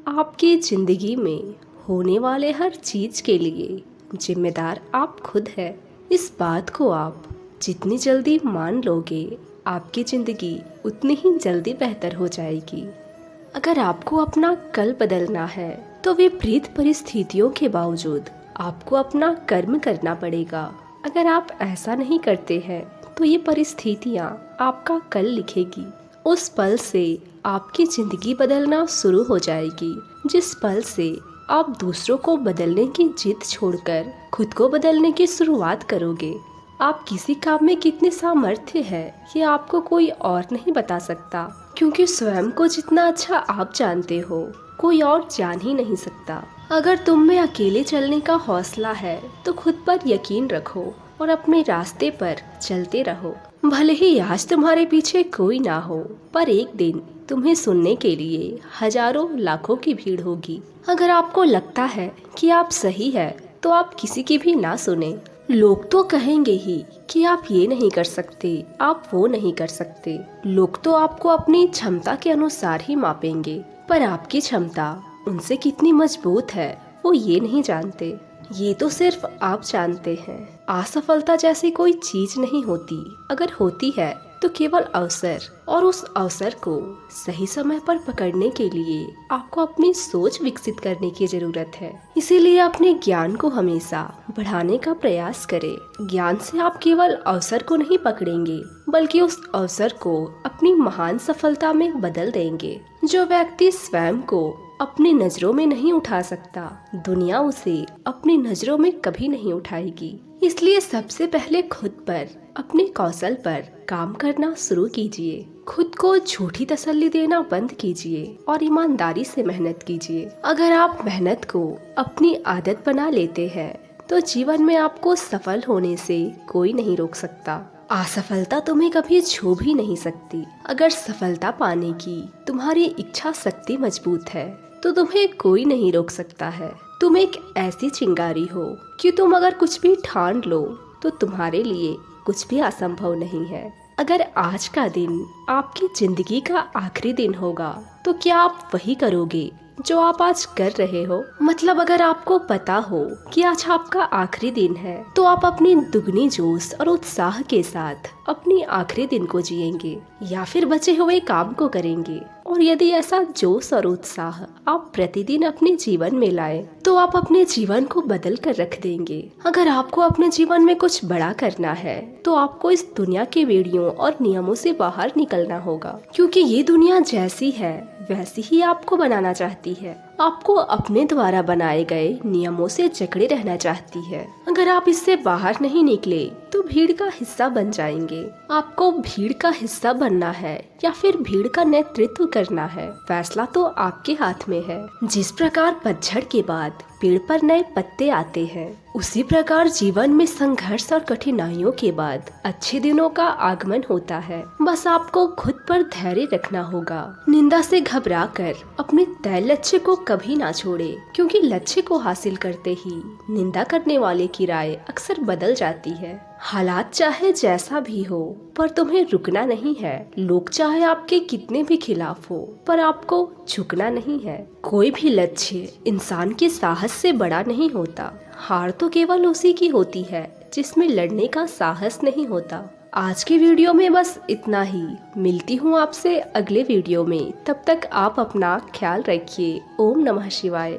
आपकी ज़िंदगी में होने वाले हर चीज़ के लिए जिम्मेदार आप खुद हैं। इस बात को आप जितनी जल्दी मान लोगे, आपकी ज़िंदगी उतनी ही जल्दी बेहतर हो जाएगी। अगर आपको अपना कल बदलना है तो विपरीत परिस्थितियों के बावजूद आपको अपना कर्म करना पड़ेगा। अगर आप ऐसा नहीं करते हैं तो ये परिस्थितियाँ आपका कल लिखेगी। उस पल से आपकी ज़िंदगी बदलना शुरू हो जाएगी, जिस पल से आप दूसरों को बदलने की जिद छोड़कर खुद को बदलने की शुरुआत करोगे। आप किसी काम में कितने सामर्थ्य है ये आपको कोई और नहीं बता सकता, क्योंकि स्वयं को जितना अच्छा आप जानते हो कोई और जान ही नहीं सकता। अगर तुम में अकेले चलने का हौसला है तो खुद पर यकीन रखो और अपने रास्ते पर चलते रहो। भले ही आज तुम्हारे पीछे कोई ना हो, पर एक दिन तुम्हें सुनने के लिए हजारों लाखों की भीड़ होगी। अगर आपको लगता है कि आप सही है तो आप किसी की भी ना सुने। लोग तो कहेंगे ही कि आप ये नहीं कर सकते, आप वो नहीं कर सकते। लोग तो आपको अपनी क्षमता के अनुसार ही मापेंगे, पर आपकी क्षमता उनसे कितनी मजबूत है वो ये नहीं जानते। ये तो सिर्फ आप जानते हैं। असफलता जैसी कोई चीज नहीं होती, अगर होती है तो केवल अवसर, और उस अवसर को सही समय पर पकड़ने के लिए आपको अपनी सोच विकसित करने की जरूरत है। इसीलिए अपने ज्ञान को हमेशा बढ़ाने का प्रयास करें। ज्ञान से आप केवल अवसर को नहीं पकड़ेंगे, बल्कि उस अवसर को अपनी महान सफलता में बदल देंगे। जो व्यक्ति स्वयं को अपनी नजरों में नहीं उठा सकता, दुनिया उसे अपनी नजरों में कभी नहीं उठाएगी। इसलिए सबसे पहले खुद पर, अपने कौशल पर काम करना शुरू कीजिए। खुद को झूठी तसल्ली देना बंद कीजिए और ईमानदारी से मेहनत कीजिए। अगर आप मेहनत को अपनी आदत बना लेते हैं तो जीवन में आपको सफल होने से कोई नहीं रोक सकता। असफलता तुम्हें कभी छू भी नहीं सकती। अगर सफलता पाने की तुम्हारी इच्छा शक्ति मजबूत है तो तुम्हें कोई नहीं रोक सकता है। तुम एक ऐसी चिंगारी हो कि तुम अगर कुछ भी ठान लो तो तुम्हारे लिए कुछ भी असंभव नहीं है। अगर आज का दिन आपकी जिंदगी का आखिरी दिन होगा तो क्या आप वही करोगे जो आप आज कर रहे हो? मतलब अगर आपको पता हो कि आज आपका आखिरी दिन है तो आप अपनी दुगनी जोश और उत्साह के साथ अपनी आखिरी दिन को जिएंगे या फिर बचे हुए काम को करेंगे। और यदि ऐसा जोश और उत्साह आप प्रतिदिन अपने जीवन में लाए तो आप अपने जीवन को बदल कर रख देंगे। अगर आपको अपने जीवन में कुछ बड़ा करना है तो आपको इस दुनिया के बेड़ियों और नियमों से बाहर निकलना होगा, क्योंकि ये दुनिया जैसी है वैसी ही आपको बनाना चाहती है। आपको अपने द्वारा बनाए गए नियमों से जकड़े रहना चाहती है। अगर आप इससे बाहर नहीं निकले तो भीड़ का हिस्सा बन जाएंगे। आपको भीड़ का हिस्सा बनना है या फिर भीड़ का नेतृत्व करना है, फैसला तो आपके हाथ में है। जिस प्रकार पतझड़ के बाद पेड़ पर नए पत्ते आते हैं, उसी प्रकार जीवन में संघर्ष और कठिनाइयों के बाद अच्छे दिनों का आगमन होता है। बस आपको खुद पर धैर्य रखना होगा। निंदा से घबरा कर अपने तय लक्ष्य को कभी ना छोड़े, क्योंकि लक्ष्य को हासिल करते ही निंदा करने वाले की राय अक्सर बदल जाती है। हालात चाहे जैसा भी हो, पर तुम्हें रुकना नहीं है। लोग चाहे आपके कितने भी खिलाफ हो, पर आपको झुकना नहीं है। कोई भी लक्ष्य इंसान के साहस से बड़ा नहीं होता। हार तो केवल उसी की होती है जिसमें लड़ने का साहस नहीं होता। आज की वीडियो में बस इतना ही। मिलती हूँ आपसे अगले वीडियो में। तब तक आप अपना ख्याल रखिए। ओम नमः शिवाय।